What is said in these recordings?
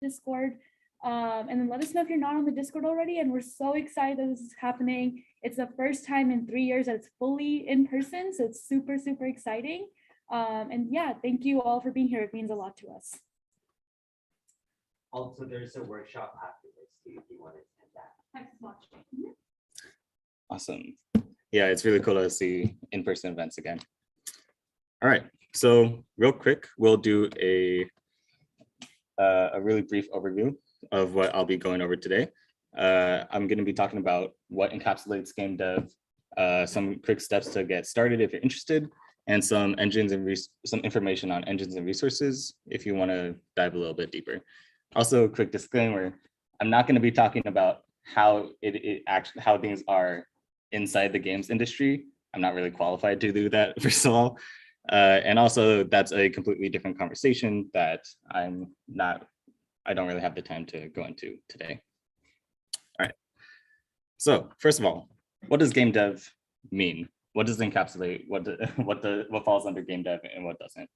Discord. And then let us know if you're not on the Discord already. And we're so excited that this is happening. It's the first time in 3 years that it's fully in person. So it's super, super exciting. And yeah, thank you all for being here. It means a lot to us. Also, there's a workshop after this too, if you want to attend that. Thanks for watching. Awesome. Yeah, it's really cool to see in-person events again. All right, so real quick, we'll do a really brief overview of what I'll be going over today. I'm going to be talking about what encapsulates game dev, some quick steps to get started if you're interested, and some engines and some information on engines and resources if you want to dive a little bit deeper. Also, a quick disclaimer: I'm not going to be talking about how how things are inside the games industry. I'm not really qualified to do that, first of all. And also, that's a completely different conversation that I don't really have the time to go into today. All right. So first of all, what does game dev mean? What does it encapsulate? What falls under game dev and what doesn't?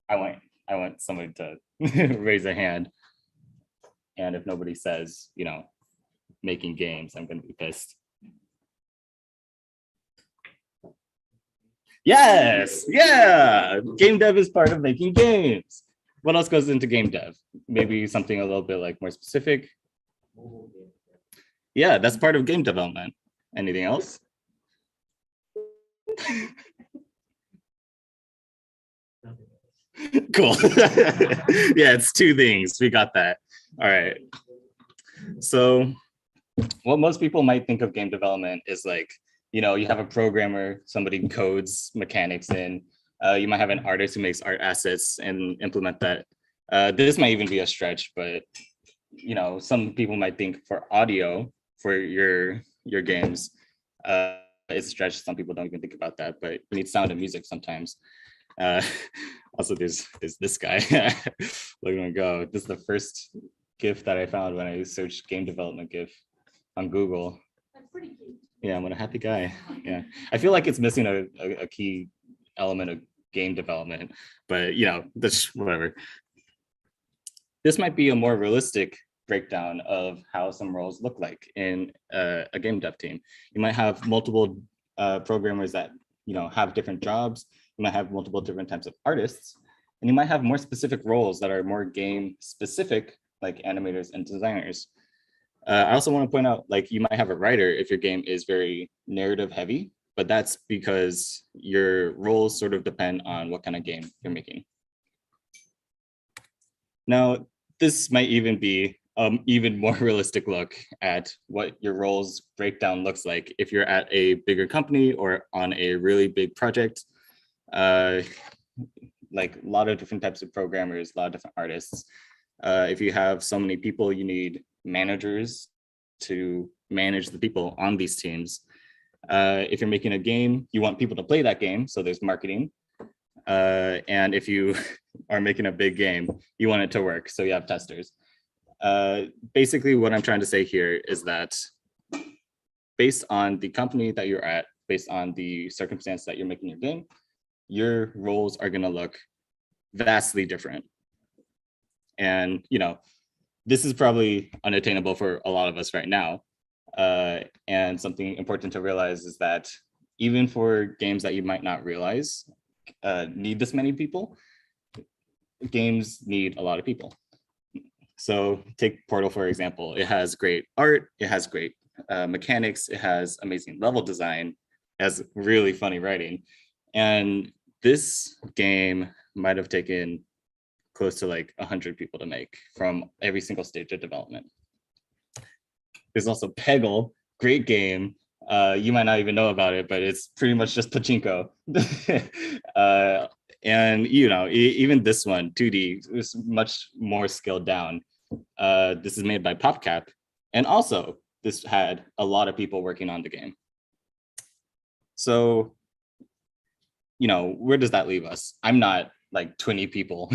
I want somebody to raise a hand. And if nobody says, you know, making games, I'm going to be pissed. Yes, yeah, game dev is part of making games. What else goes into game dev? Maybe something a little bit like more specific. Yeah, that's part of game development. Anything else? Cool. Yeah, it's two things. We got that. All right. So what most people might think of game development is like, you know, you have a programmer, somebody codes mechanics in, you might have an artist who makes art assets and implement that. This might even be a stretch, but you know, some people might think for audio for your games, it's a stretch. Some people don't even think about that, but you need sound and music sometimes. Also, there's this guy. Look at him go. This is the first GIF that I found when I searched game development GIF on Google. That's pretty cute. Yeah, I'm a happy guy. Yeah, I feel like it's missing a key element of game development, but you know, that's whatever. This might be a more realistic breakdown of how some roles look like in a game dev team. You might have multiple programmers that, you know, have different jobs. You might have multiple different types of artists, and you might have more specific roles that are more game specific, like animators and designers. I also want to point out, like, you might have a writer if your game is very narrative heavy, but that's because your roles sort of depend on what kind of game you're making. Now, this might even be even more realistic look at what your roles breakdown looks like if you're at a bigger company or on a really big project. Like a lot of different types of programmers, a lot of different artists. If you have so many people, you need managers to manage the people on these teams. If you're making a game, you want people to play that game, so there's marketing. And if you are making a big game, you want it to work, so you have testers. Basically, what I'm trying to say here is that based on the company that you're at, based on the circumstance that you're making your game, your roles are going to look vastly different. And, you know, this is probably unattainable for a lot of us right now. And something important to realize is that even for games that you might not realize need this many people, games need a lot of people. So take Portal, for example. It has great art, it has great mechanics, it has amazing level design, it has really funny writing. And this game might have taken close to like 100 people to make from every single stage of development. There's also Peggle, great game. You might not even know about it, but it's pretty much just pachinko. And you know, even this one, 2D, is much more scaled down. This is made by PopCap, and also this had a lot of people working on the game. So, you know, where does that leave us? I'm not like 20 people.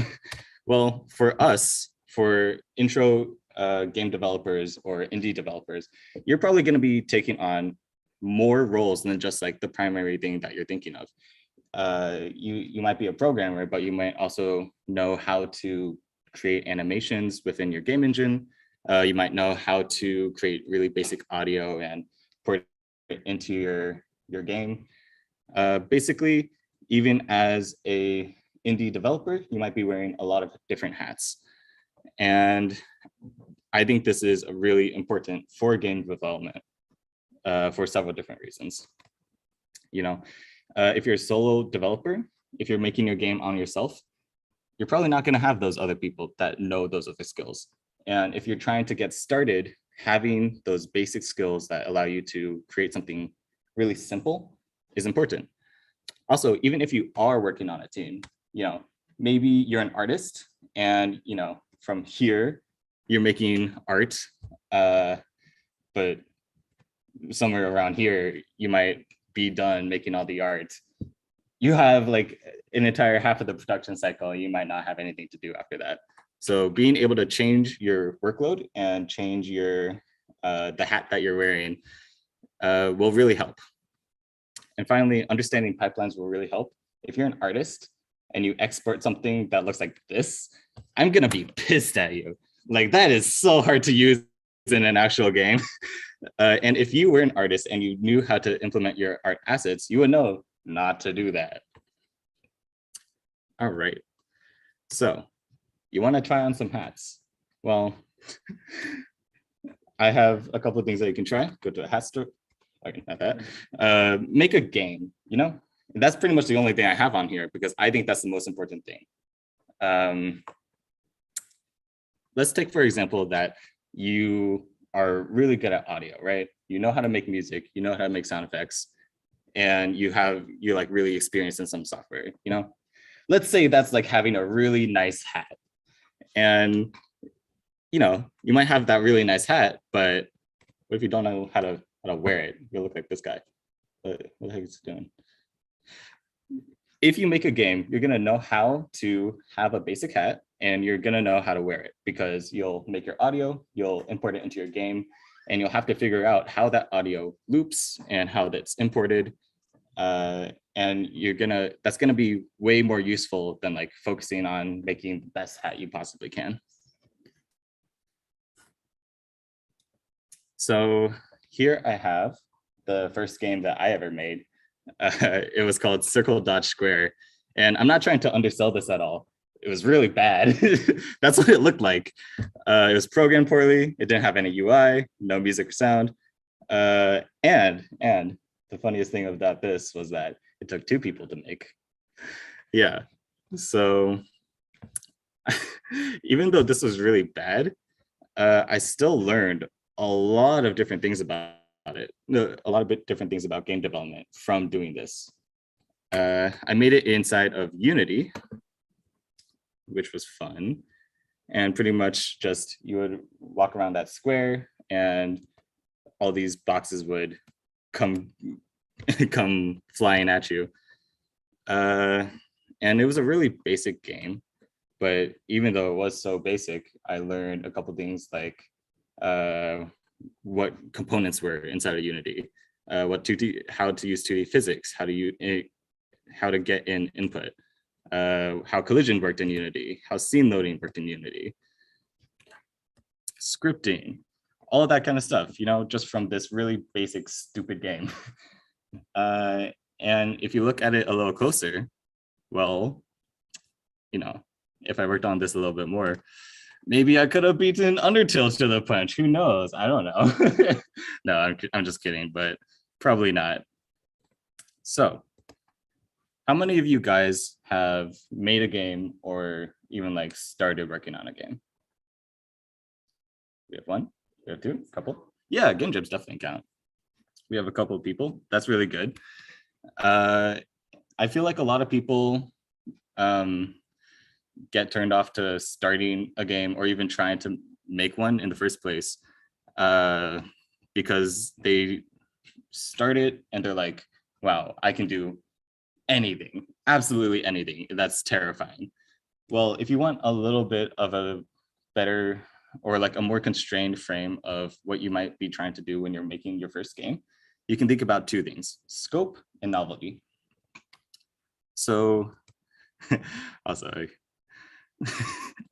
Well, for us, for intro game developers or indie developers, you're probably going to be taking on more roles than just like the primary thing that you're thinking of. You might be a programmer, but you might also know how to create animations within your game engine. You might know how to create really basic audio and port it into your game. Basically, even as a indie developer, you might be wearing a lot of different hats. And I think this is really important for game development for several different reasons. You know, if you're a solo developer, if you're making your game on yourself, you're probably not going to have those other people that know those other skills. And if you're trying to get started, having those basic skills that allow you to create something really simple is important. Also, even if you are working on a team, you know, maybe you're an artist and, you know, from here, you're making art, but somewhere around here, you might be done making all the art. You have like an entire half of the production cycle, you might not have anything to do after that. So being able to change your workload and change your the hat that you're wearing will really help. And finally, understanding pipelines will really help. If you're an artist and you export something that looks like this, I'm gonna be pissed at you. Like that is so hard to use in an actual game. And if you were an artist and you knew how to implement your art assets, you would know not to do that. All right, so you want to try on some hats. Well, I have a couple of things that you can try. Go to a hat store. Okay, not that. Make a game, you know? And that's pretty much the only thing I have on here because I think that's the most important thing. Let's take, for example, that you are really good at audio, right? You know how to make music, you know how to make sound effects, and you're like really experienced in some software, you know? Let's say that's like having a really nice hat. And, you know, you might have that really nice hat, but what if you don't know how to wear it? You'll look like this guy. What the heck is he doing? If you make a game, you're gonna know how to have a basic hat and you're gonna know how to wear it because you'll make your audio, you'll import it into your game, and you'll have to figure out how that audio loops and how that's imported. And that's gonna be way more useful than like focusing on making the best hat you possibly can. So here I have the first game that I ever made. It was called Circle Dodge Square. And I'm not trying to undersell this at all. It was really bad. That's what it looked like. It was programmed poorly. It didn't have any UI, no music or sound. And the funniest thing about this was that it took 2 people to make. Yeah, so even though this was really bad, I still learned a lot of different things about it. A lot of different things about game development from doing this. I made it inside of Unity, which was fun. And pretty much just you would walk around that square and all these boxes would come flying at you. And it was a really basic game, but even though it was so basic, I learned a couple things like what components were inside of Unity, how to use 2D physics, how to get in input, how collision worked in Unity, how scene loading worked in Unity, scripting, all of that kind of stuff, you know, just from this really basic, stupid game. And if you look at it a little closer, well, you know, if I worked on this a little bit more, maybe I could have beaten Undertale to the punch. Who knows? I don't know. No, I'm just kidding, but probably not. So, how many of you guys have made a game or even like started working on a game? We have 1, we have 2, a couple. Yeah, game jams definitely count. We have a couple of people. That's really good. I feel like a lot of people get turned off to starting a game or even trying to make one in the first place because they start it and they're like, wow, I can do anything, absolutely anything. That's terrifying. Well, if you want a little bit of a better or like a more constrained frame of what you might be trying to do when you're making your first game, you can think about 2 things, scope and novelty. So, oh, sorry.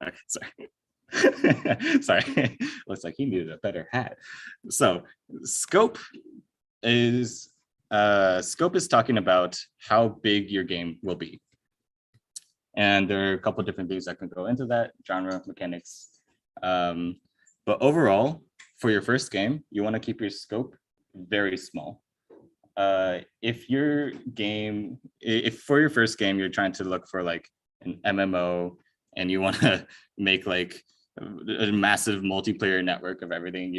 Okay, sorry. Sorry. Looks like he needed a better hat. So scope is talking about how big your game will be. And there are a couple of different things that can go into that, genre, mechanics. But overall, for your first game, you want to keep your scope very small. If for your first game, you're trying to look for like an MMO and you want to make like a massive multiplayer network of everything,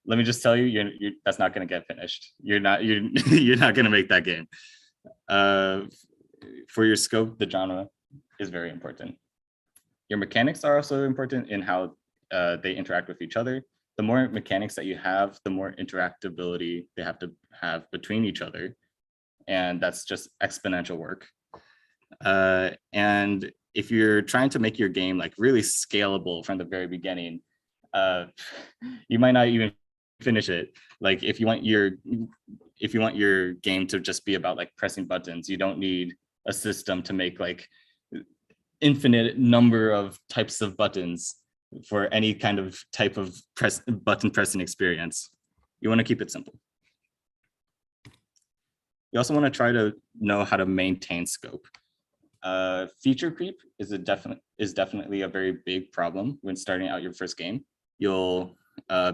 let me just tell you, that's not going to get finished. You're not going to make that game. For your scope, the genre is very important. Your mechanics are also important in how they interact with each other. The more mechanics that you have, the more interactability they have to have between each other. And that's just exponential work. And if you're trying to make your game like really scalable from the very beginning, you might not even finish it. Like if you want your game to just be about like pressing buttons, you don't need a system to make like infinite number of types of buttons for any kind of type of button pressing experience. You want to keep it simple. You also want to try to know how to maintain scope. Feature creep is definitely a very big problem when starting out your first game. You'll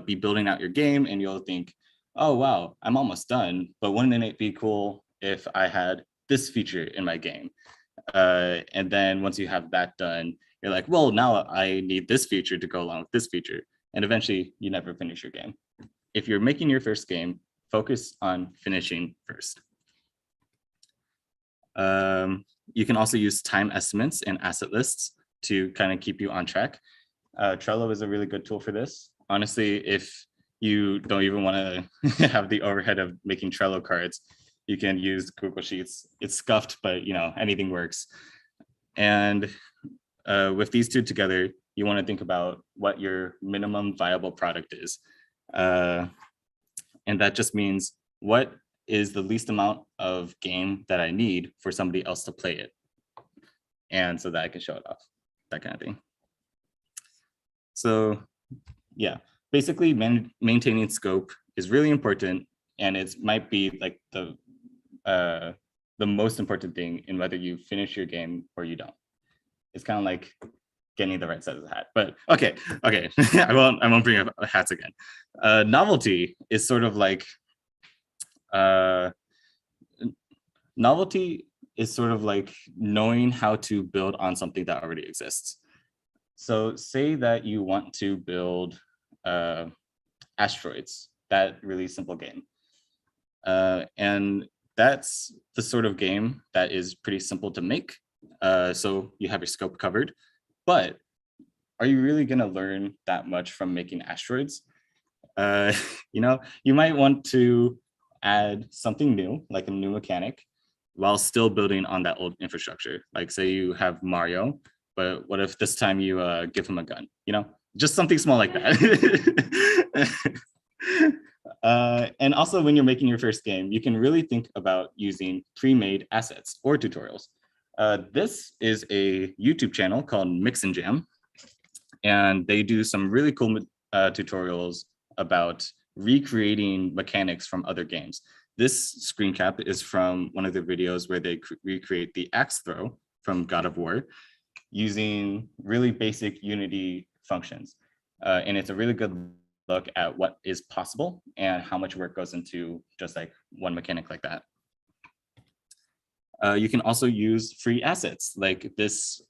be building out your game and you'll think, oh wow, I'm almost done, but wouldn't it be cool if I had this feature in my game? And then once you have that done, you're like, well, now I need this feature to go along with this feature. And eventually you never finish your game. If you're making your first game, focus on finishing first. You can also use time estimates and asset lists to kind of keep you on track. Trello is a really good tool for this. Honestly, if you don't even want to have the overhead of making Trello cards, you can use Google Sheets. It's scuffed, but anything works. And with these two together, you want to think about what your minimum viable product is. And that just means, what is the least amount of game that I need for somebody else to play it? And so that I can show it off, that kind of thing. So yeah, basically maintaining scope is really important, and it might be like the most important thing in whether you finish your game or you don't. It's kind of like getting the right size of hat. But okay. I won't bring up hats again. Novelty is sort of like knowing how to build on something that already exists. So say that you want to build Asteroids, that really simple game. And that's the sort of game that is pretty simple to make. So you have your scope covered, but are you really going to learn that much from making Asteroids? You might want to add something new, like a new mechanic, while still building on that old infrastructure. Like say you have Mario, but what if this time you give him a gun? Just something small like that. And also when you're making your first game, you can really think about using pre-made assets or tutorials. This is a YouTube channel called Mix and Jam, and they do some really cool tutorials about recreating mechanics from other games. This screen cap is from one of the videos where they recreate the axe throw from God of War using really basic Unity functions. And it's a really good look at what is possible and how much work goes into just like one mechanic like that. You can also use free assets like this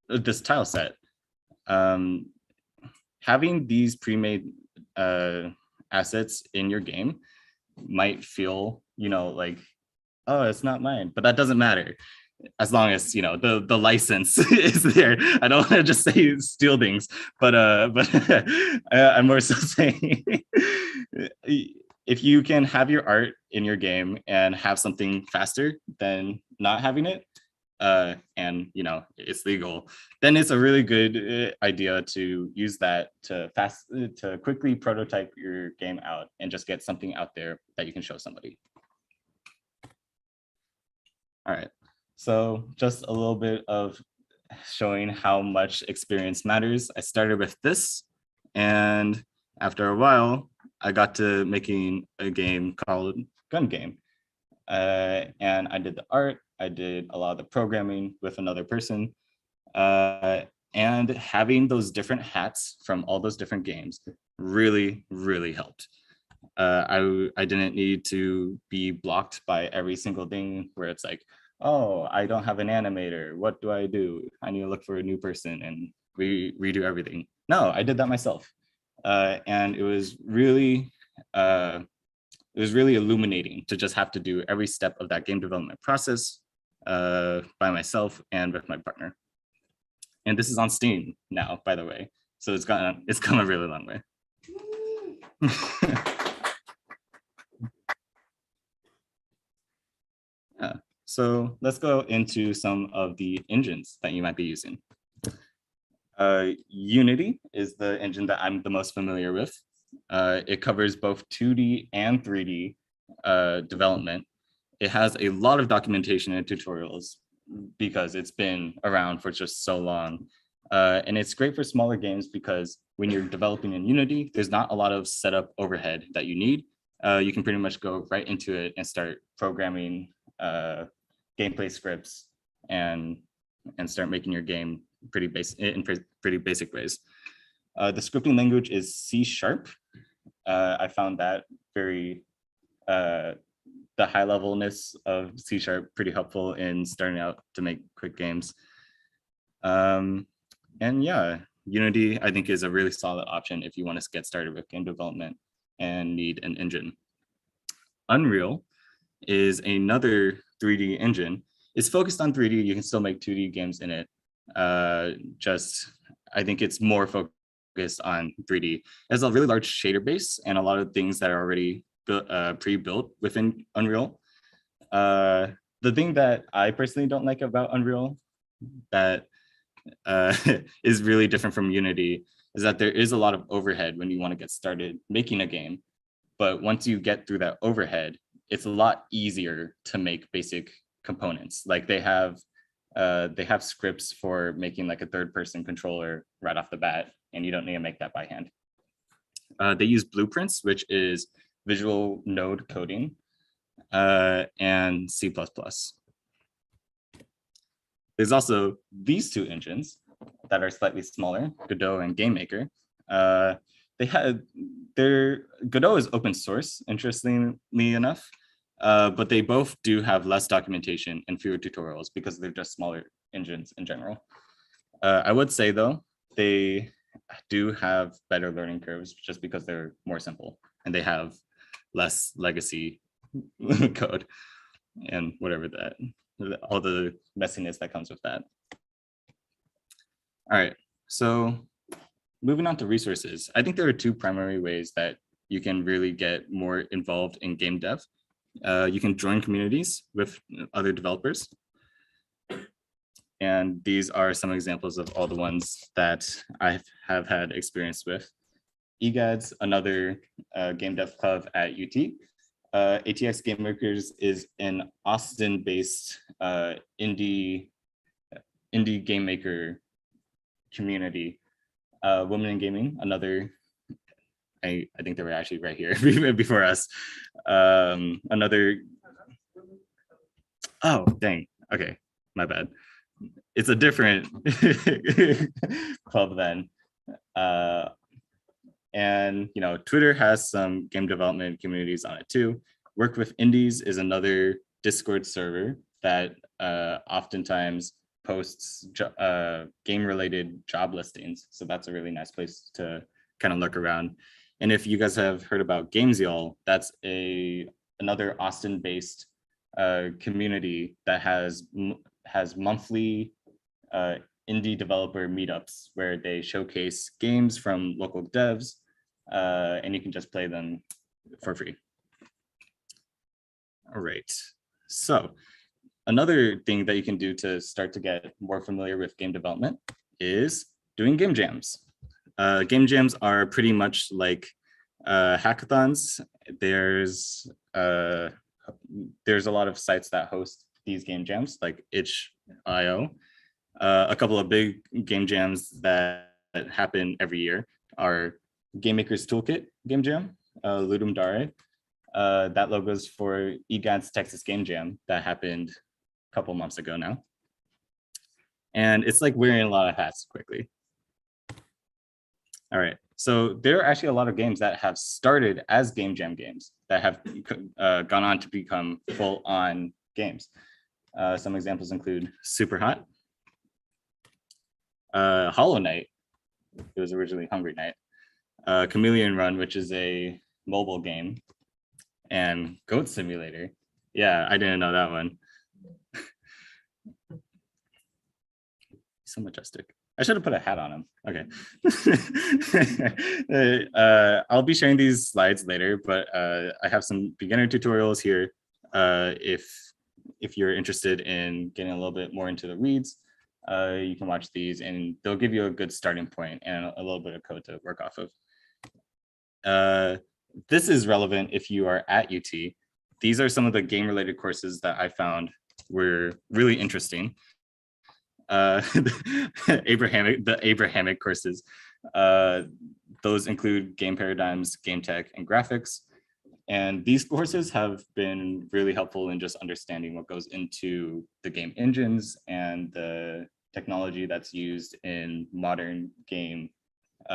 this tile set. Having these pre-made assets in your game might feel, like, oh, it's not mine, but that doesn't matter. As long as the license is there. I don't want to just say steal things, but I'm more so saying if you can have your art in your game and have something faster than not having it, and it's legal, then it's a really good idea to use that to quickly prototype your game out and just get something out there that you can show somebody. All right. So just a little bit of showing how much experience matters, I started with this, and after a while, I got to making a game called Gun Game. And I did the art, I did a lot of the programming with another person. And having those different hats from all those different games really, really helped. I didn't need to be blocked by every single thing where it's like, oh, I don't have an animator. What do I do? I need to look for a new person and redo everything. No, I did that myself. And it was really illuminating to just have to do every step of that game development process by myself and with my partner. And this is on Steam now, by the way. So it's come a really long way. Yeah. So let's go into some of the engines that you might be using. Unity is the engine that I'm the most familiar with. It covers both 2D and 3D development. It has a lot of documentation and tutorials because it's been around for just so long. And it's great for smaller games because when you're developing in Unity, there's not a lot of setup overhead that you need. You can pretty much go right into it and start programming gameplay scripts and start making your game pretty basic ways. The scripting language is C#. I found that very the high levelness of C# pretty helpful in starting out to make quick games. And yeah, Unity I think is a really solid option if you want to get started with game development and need an engine. Unreal is another 3D engine. It's focused on 3D. You can still make 2D games in it. I think it's more focused on 3D. It has a really large shader base and a lot of things that are already pre-built within Unreal. The thing that I personally don't like about Unreal that is really different from Unity is that there is a lot of overhead when you want to get started making a game. But once you get through that overhead, it's a lot easier to make basic components. Like they have scripts for making like a third-person controller right off the bat, and you don't need to make that by hand. They use blueprints, which is visual node coding, and C++. There's also these two engines that are slightly smaller, Godot and GameMaker. Godot is open source, interestingly enough, but they both do have less documentation and fewer tutorials because they're just smaller engines in general. I would say though, they do have better learning curves just because they're more simple and they have less legacy code and whatever all the messiness that comes with that. All right, so moving on to resources. I think there are two primary ways that you can really get more involved in game dev. You can join communities with other developers. And these are some examples of all the ones that I have had experience with. EGaDS, another game dev club at UT. HackTX Game Makers is an Austin-based indie game maker community. Women in Gaming, another, I think they were actually right here before us. Another, oh, dang, okay, my bad. It's a different club then. And Twitter has some game development communities on it too. Work with Indies is another Discord server that oftentimes posts game-related job listings. So that's a really nice place to kind of look around. And if you guys have heard about Games Y'all, that's another Austin-based community that has monthly indie developer meetups where they showcase games from local devs, and you can just play them for free. All right, so another thing that you can do to start to get more familiar with game development is doing game jams. Game jams are pretty much like hackathons. There's a lot of sites that host these game jams, like itch.io. A couple of big game jams that happen every year are Game Maker's Toolkit Game Jam, Ludum Dare. That logo's for EGaDS Texas Game Jam that happened a couple months ago now. And it's like wearing a lot of hats quickly. All right, so there are actually a lot of games that have started as game jam games that have gone on to become full-on games. Some examples include Super Hot, Hollow Knight, it was originally Hungry Knight, Chameleon Run, which is a mobile game, and Goat Simulator. Yeah, I didn't know that one. So majestic. I should have put a hat on him. Okay. I'll be sharing these slides later, but I have some beginner tutorials here. If you're interested in getting a little bit more into the weeds, you can watch these and they'll give you a good starting point and a little bit of code to work off of. This is relevant if you are at UT. These are some of the game-related courses that I found were really interesting. The Abrahamic courses. Those include game paradigms, game tech, and graphics. And these courses have been really helpful in just understanding what goes into the game engines and the technology that's used in modern game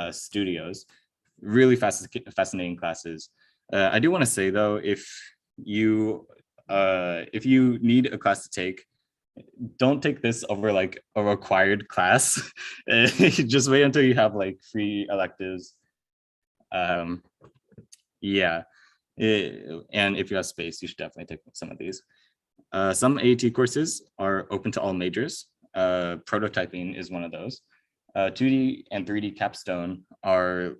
studios. Really fascinating classes. I do want to say though, if you need a class to take, don't take this over like a required class. Just wait until you have like free electives. Yeah. And if you have space, you should definitely take some of these. Some AAT courses are open to all majors. Prototyping is one of those. 2D and 3D capstone are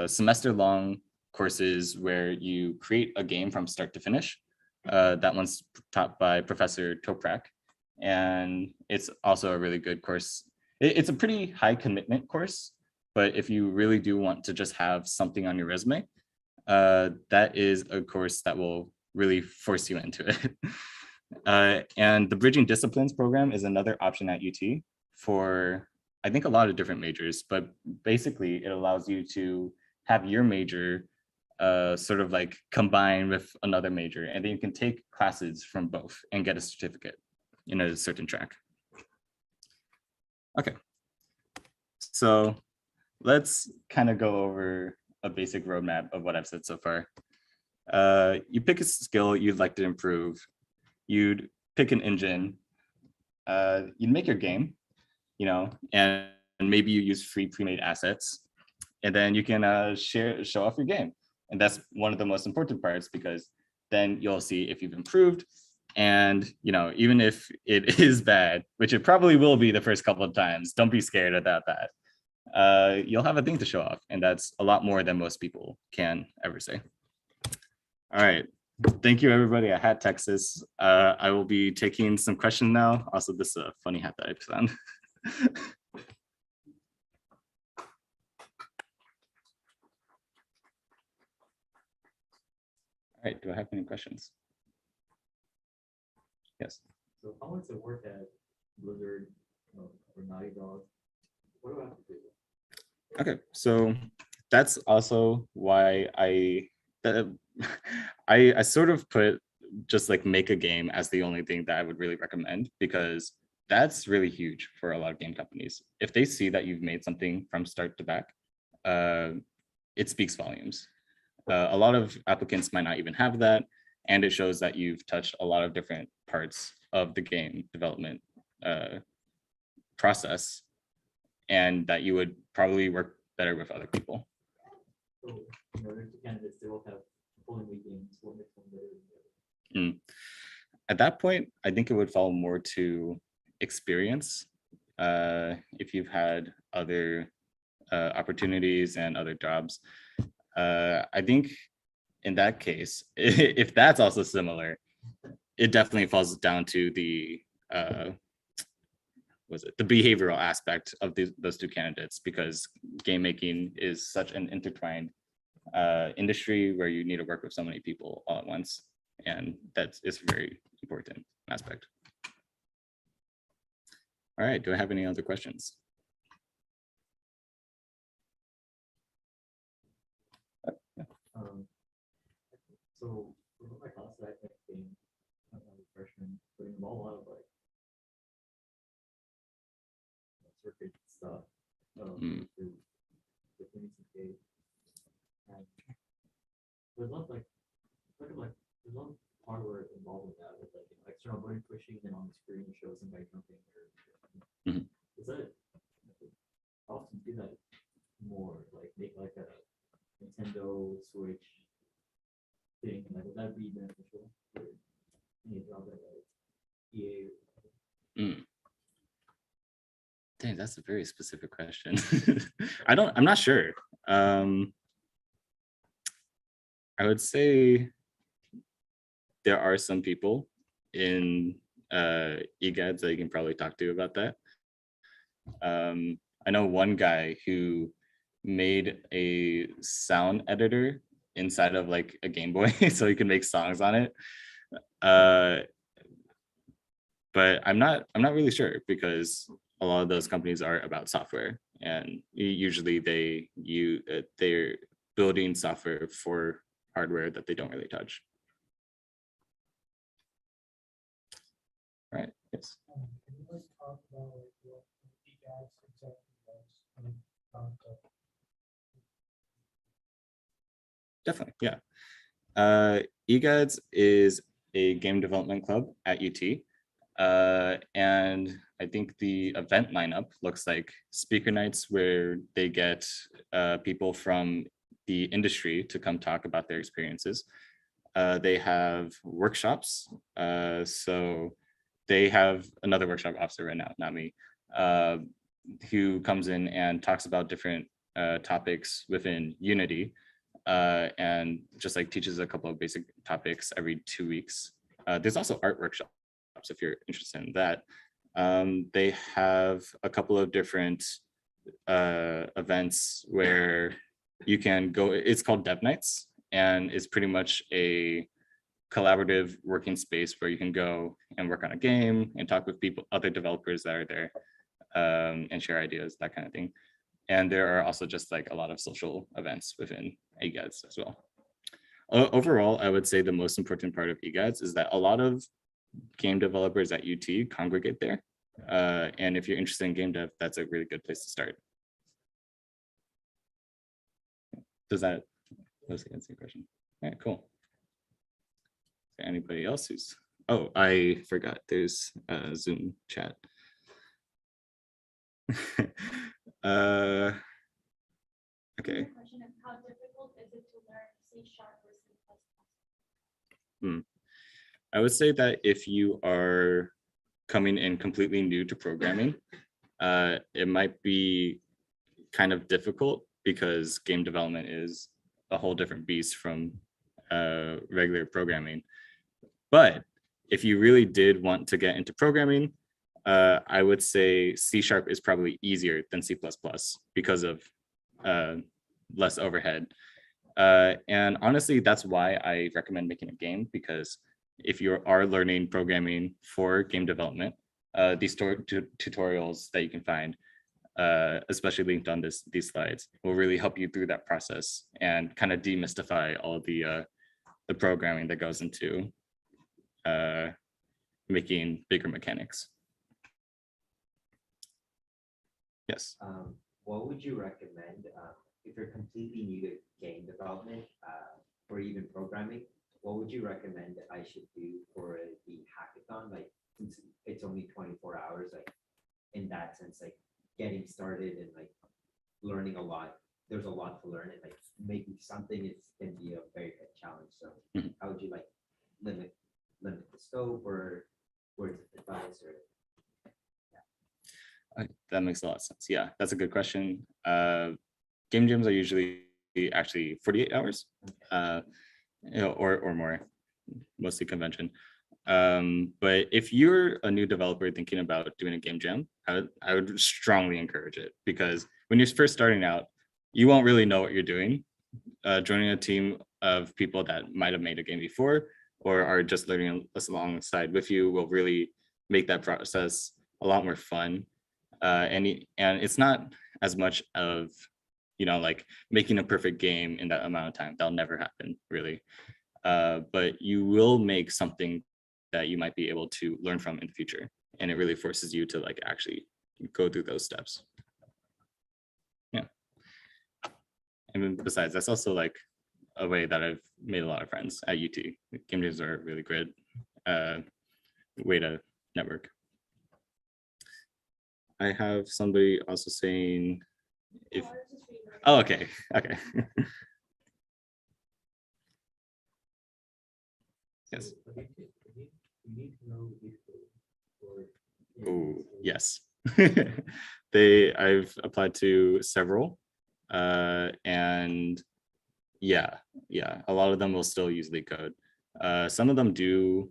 semester-long courses where you create a game from start to finish. That one's taught by Professor Toprak, and it's also a really good course. It's a pretty high commitment course, but if you really do want to just have something on your resume, that is a course that will really force you into it. And the Bridging Disciplines program is another option at UT for, I think, a lot of different majors, but basically it allows you to have your major sort of like combined with another major, and then you can take classes from both and get a certificate in a certain track. Okay, so let's kind of go over a basic roadmap of what I've said so far. You pick a skill you'd like to improve. You'd pick an engine. You'd make your game, you know, and maybe you use free pre-made assets, and then you can show off your game. And that's one of the most important parts, because then you'll see if you've improved. And, you know, even if it is bad, which it probably will be the first couple of times, don't be scared about that. You'll have a thing to show off, and that's a lot more than most people can ever say. All right, thank you everybody at HackTX. I will be taking some questions now. Also, this is a funny hat that I put on. All right, do I have any questions? Yes. So how much it work at Blizzard or Naughty Dog? What do I have to do? Okay, so that's also why I sort of put just like make a game as the only thing that I would really recommend, because that's really huge for a lot of game companies. If they see that you've made something from start to back, it speaks volumes. A lot of applicants might not even have that, and it shows that you've touched a lot of different parts of the game development process, and that you would probably work better with other people. So in order to candidates, they will have fully made games. What makes them better than the other? At that point, I think it would fall more to experience. If you've had other opportunities and other jobs. I think in that case, if that's also similar, it definitely falls down to the the behavioral aspect of those two candidates, because game making is such an intertwined industry where you need to work with so many people all at once, and that's a very important aspect. All right, do I have any other questions? So for my class that I think I'm a freshman, but involve a lot of like circuit stuff. through the things that they have. There's a lot like there's a lot of hardware involved with that, with like external button pushing and on the screen it shows somebody jumping or Mhm. is that I often do that more, like make like a Nintendo Switch thing, like would that be beneficial for any job at like EA? Mm. Dang, that's a very specific question. I'm not sure. I would say there are some people in EGaDS that you can probably talk to about that. I know one guy who made a sound editor inside of like a Game Boy so he can make songs on it. But I'm not really sure because a lot of those companies are about software, and usually they're building software for hardware that they don't really touch. Right. Yes. Can you like talk about like what EGaDS exactly does? I mean, Definitely, yeah. EGaDS is a game development club at UT. And I think the event lineup looks like speaker nights where they get people from the industry to come talk about their experiences. They have workshops. So they have another workshop officer right now, not me, who comes in and talks about different topics within Unity. And just like teaches a couple of basic topics every 2 weeks. There's also art workshops if you're interested in that. They have a couple of different events where you can go. It's called Dev Nights, and it's pretty much a collaborative working space where you can go and work on a game and talk with people, other developers that are there, and share ideas, that kind of thing. And there are also just like a lot of social events within EGaDS as well. Overall, I would say the most important part of EGaDS is that a lot of game developers at UT congregate there. And if you're interested in game dev, that's a really good place to start. Does that mostly answer your question? All right, cool. Is there anybody else who's, oh, I forgot, there's a Zoom chat. Okay. Question is, how difficult is it to learn C# or C++? I would say that if you are coming in completely new to programming, it might be kind of difficult because game development is a whole different beast from regular programming. But if you really did want to get into programming, I would say C# is probably easier than C++ because of less overhead. And honestly, that's why I recommend making a game, because if you are learning programming for game development, these tutorials that you can find, especially linked on these slides, will really help you through that process and kind of demystify all the programming that goes into making bigger mechanics. Yes. What would you recommend if you're completely new to game development or even programming? What would you recommend that I should do for the hackathon? Like, since it's only 24 hours, like in that sense, like getting started and like learning a lot. There's a lot to learn, and like making something can be a very good challenge. So how would you like limit the scope, or words of advice, or That makes a lot of sense. Yeah, that's a good question. Game jams are usually actually 48 hours or more, mostly convention. But if you're a new developer thinking about doing a game jam, I would strongly encourage it, because when you're first starting out, you won't really know what you're doing. Joining a team of people that might have made a game before or are just learning alongside with you will really make that process a lot more fun. And it's not as much of, like making a perfect game in that amount of time. That'll never happen, really. But you will make something that you might be able to learn from in the future. And it really forces you to like actually go through those steps. Yeah. And then besides, that's also like a way that I've made a lot of friends at UT. Game jams are a really great way to network. I have somebody also saying if, oh, okay. Yes. Oh, yes. I've applied to several, and yeah, a lot of them will still use LeetCode. Some of them do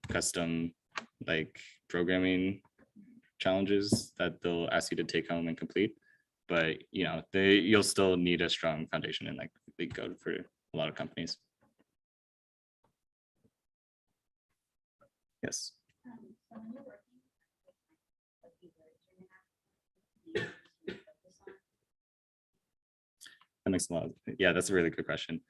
custom like programming challenges that they'll ask you to take home and complete, but you'll still need a strong foundation in like LeetCode for a lot of companies. Yes. That makes a lot. Yeah, that's a really good question.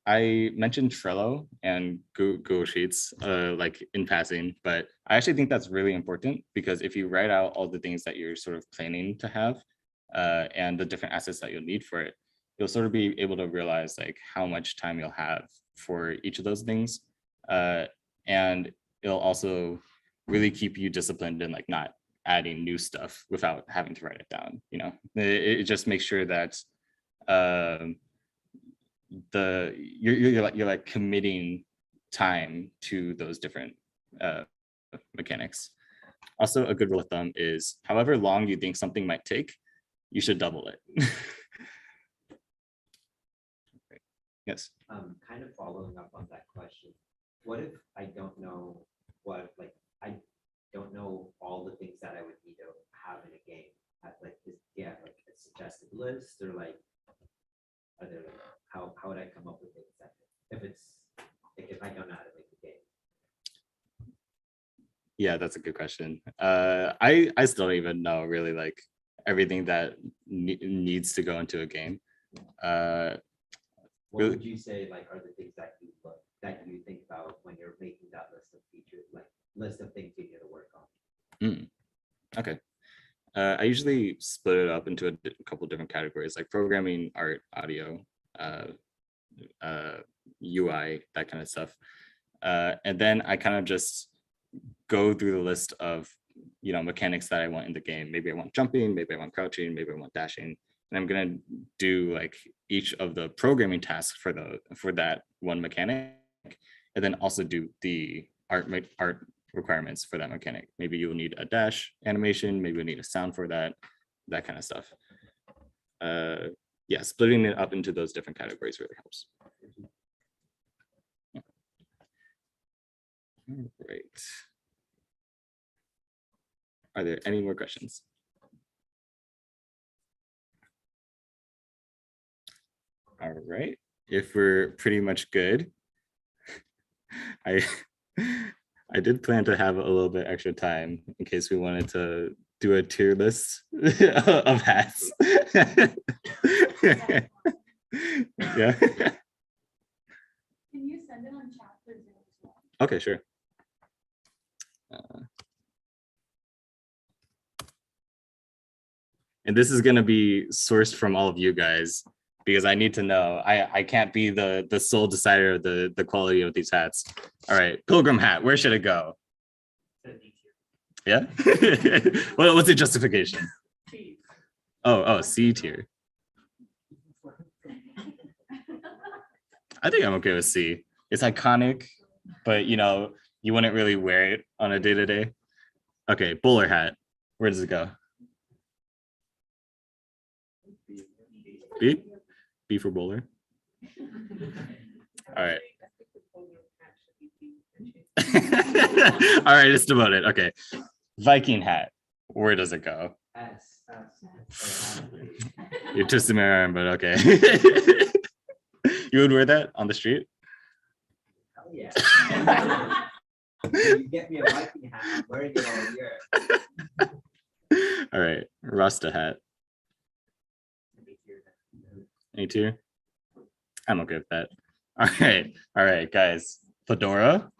I mentioned Trello and Google Sheets like in passing, but I actually think that's really important, because if you write out all the things that you're sort of planning to have and the different assets that you'll need for it, you'll sort of be able to realize like how much time you'll have for each of those things. And it'll also really keep you disciplined in like not adding new stuff without having to write it down. It just makes sure that you're like committing time to those different mechanics. Also, a good rule of thumb is however long you think something might take, you should double it. Yes. Kind of following up on that question, what if I don't know I don't know all the things that I would need to have in a game? Like like a suggested list, or like are there how would I come up with things that if I don't know how to make a game? Yeah, that's a good question. I still don't even know really like everything that needs to go into a game. What would you say like are the things that you think about when you're making that list of features, like list of things you need to work on? Okay. I usually split it up into a couple different categories, like programming, art, audio, UI, that kind of stuff. And then I kind of just go through the list of mechanics that I want in the game. Maybe I want jumping, maybe I want crouching, maybe I want dashing. And I'm gonna do like each of the programming tasks for that one mechanic, and then also do the art requirements for that mechanic. Maybe you'll need a dash animation, maybe you'll need a sound for that kind of stuff. Yeah, splitting it up into those different categories really helps. All right. Are there any more questions? All right, if we're pretty much good, I did plan to have a little bit extra time in case we wanted to do a tier list of hats. Yeah. Can you send it on chat for Zoom as well? Okay, sure. And this is going to be sourced from all of you guys, because I need to know. I can't be the sole decider of the quality of these hats. All right, Pilgrim hat, where should it go? Yeah. Well, what's the justification? Oh, C tier. I think I'm okay with C. It's iconic, but you wouldn't really wear it on a day-to-day. Okay, bowler hat, where does it go? B? B for bowler. All right. All right, it's devoted. Okay. Viking hat. Where does it go? S. You're twisting my arm, but okay. You would wear that on the street? Hell yeah. You get me a Viking hat, I'm wearing it all year. All right, Rasta hat. Any tier? I'm okay with that. All right, guys. Fedora.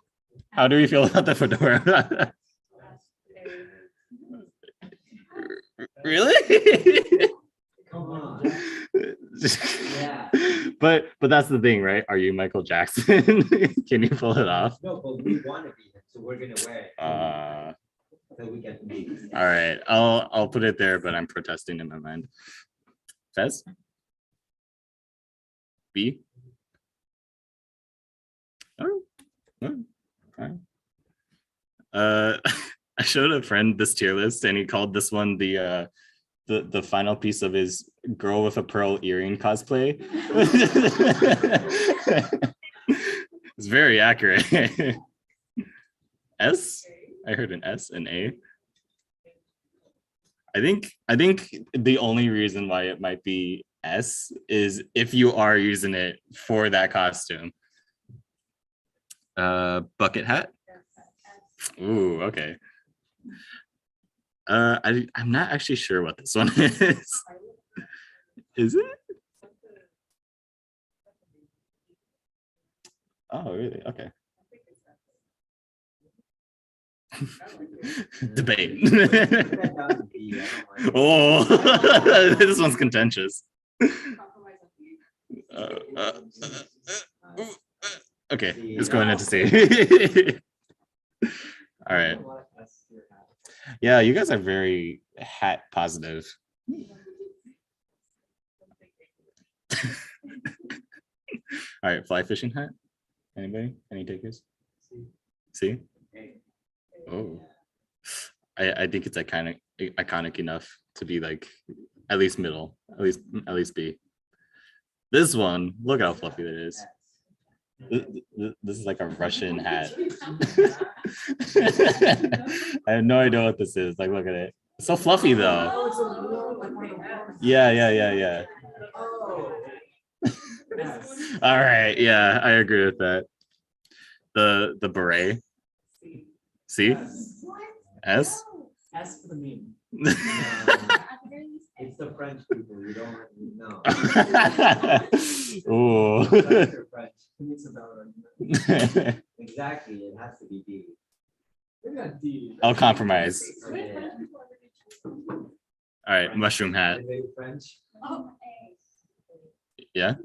How do we feel about the fedora? Really? Come on. Yeah. But that's the thing, right? Are you Michael Jackson? Can you pull it off? No, but we want to be him, so we're gonna wear it. So we get to be. All right, I'll put it there, but I'm protesting in my mind. Fez? B? Oh, fine. I showed a friend this tier list and he called this one the final piece of his girl with a pearl earring cosplay. It's very accurate. S? I heard an S, an A. I think the only reason why it might be S is if you are using it for that costume. Bucket hat. Ooh, okay. I'm not actually sure what this one is. Is it? Oh, really? Okay. Debate. Oh, this one's contentious. Okay, it's going into C. All right. Yeah, you guys are very hat positive. All right, fly fishing hat. Anybody? Any takers? See? Oh, I think it's iconic enough to be like at least middle, at least B. This one, look how fluffy that is. This is like a Russian hat. I have no idea what this is. Like, look at it. It's so fluffy though. Yeah. All right. Yeah, I agree with that. The beret. C? S? S for the meme. It's the French people. We don't know. Ooh. French. It's about Exactly. It has to be D. maybe not D. I'll compromise. Okay. All right, mushroom hat. Is it French? Yeah.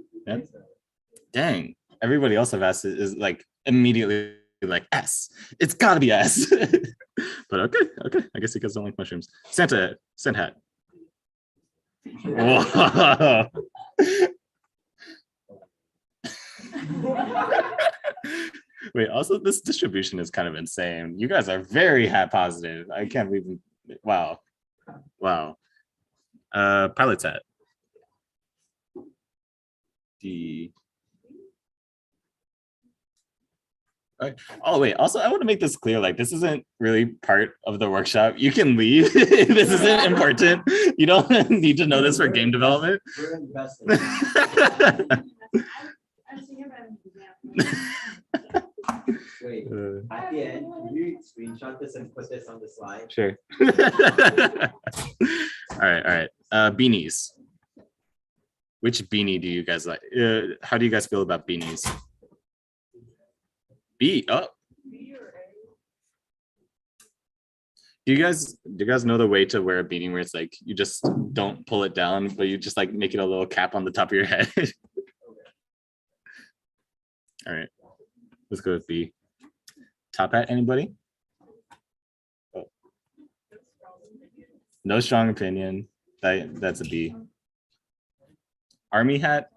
Dang. Everybody else I've asked is like immediately like S. It's gotta be S. But okay. I guess you guys don't like mushrooms. Santa hat. Whoa. Wait, also this distribution is kind of insane. You guys are very hat positive. I can't believe. Wow. Pilot's hat. D. Oh wait, also I want to make this clear, like this isn't really part of the workshop. You can leave if this isn't important. You don't need to know this for game development. We're invested. Wait, at the end, can you screenshot this and put this on the slide? Sure. All right. Beanies. Which beanie do you guys like? How do you guys feel about beanies? B. Oh. Do you guys know the way to wear a beanie where it's like you just don't pull it down, but you just like make it a little cap on the top of your head? All right, let's go with B. Top hat, anybody? Oh. No strong opinion. That's a B. Army hat.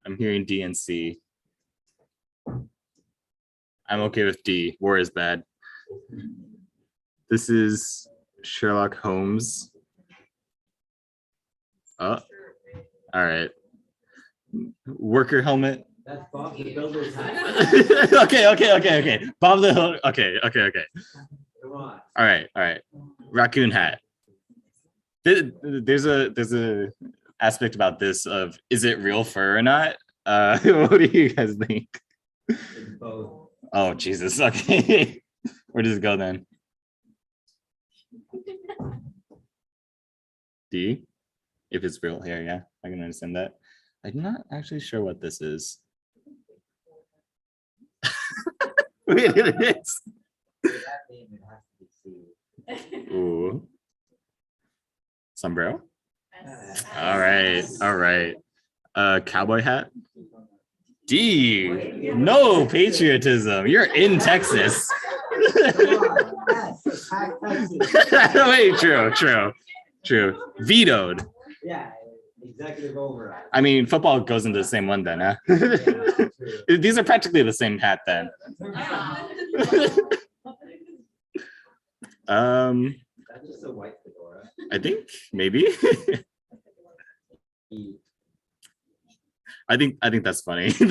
I'm hearing D and C. I'm okay with D. War is bad. This is Sherlock Holmes. Oh, all right. Worker helmet. That's Bob the Builder's hat. Okay. Bob the Hill. Okay. Come on. All right. Raccoon hat. There's a aspect about this of is it real fur or not? What do you guys think? It's both. Oh, Jesus. Okay. Where does it go then? D? If it's real here, yeah, I can understand that. I'm not actually sure what this is. Wait, it is. For that name, it has to be C. Ooh. Sombrero? All right. Cowboy hat? D. No patriotism. You're in Texas. Wait, true. Vetoed. Yeah, executive override. I mean, football goes into the same one then, huh? These are practically the same hat then. That's just a white fedora. I think maybe. I think that's funny. We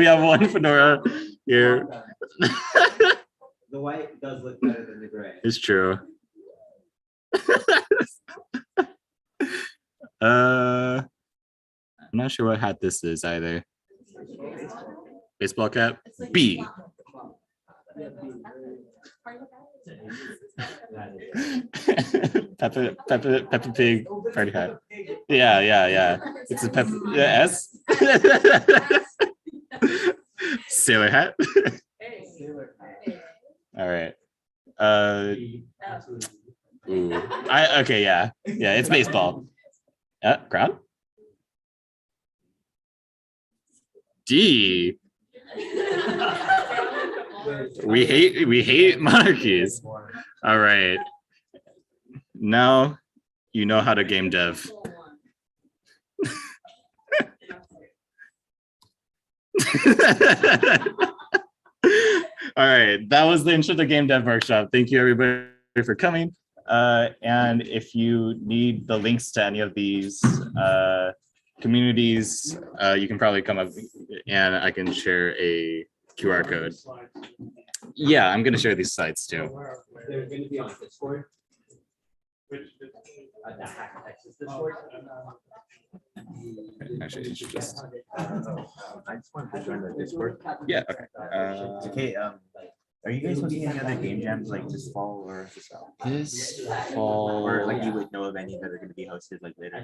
have one fedora here. The white does look better than the gray. It's true. I'm not sure what hat this is either. Baseball cap? B. Peppa Pig party hat. Yeah. It's a S. Sailor hat. All right. Ooh. Okay, yeah. It's baseball. Crown? D. We hate monarchies. All right. Now you know how to game dev. All right, that was the intro to game dev workshop. Thank you everybody for coming. And if you need the links to any of these communities, you can probably come up and I can share a QR code. Yeah, I'm gonna share these sites too. They're going to be on Discord. The HackTX Discord. Actually, it's just I just wanted to join the Discord. yeah. Okay. Okay, are you guys hosting any other game jams like this fall or This fall, or like you would know of any that are going to be hosted like later?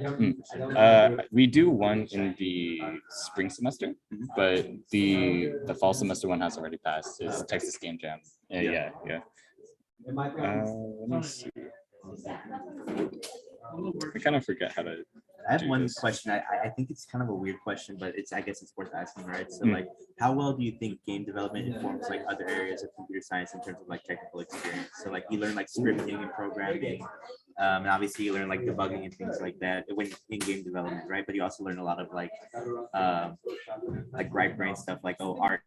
we do one in the spring semester, but the fall semester one has already passed. Is Texas Game Jam. Yeah. Let me see. I kind of forget how to. I have one question. I think it's kind of a weird question, but I guess it's worth asking, right? So like, how well do you think game development informs like other areas of computer science in terms of like technical experience? So like you learn like scripting and programming, and obviously you learn like debugging and things like that when in game development, right? But you also learn a lot of like right brain stuff like art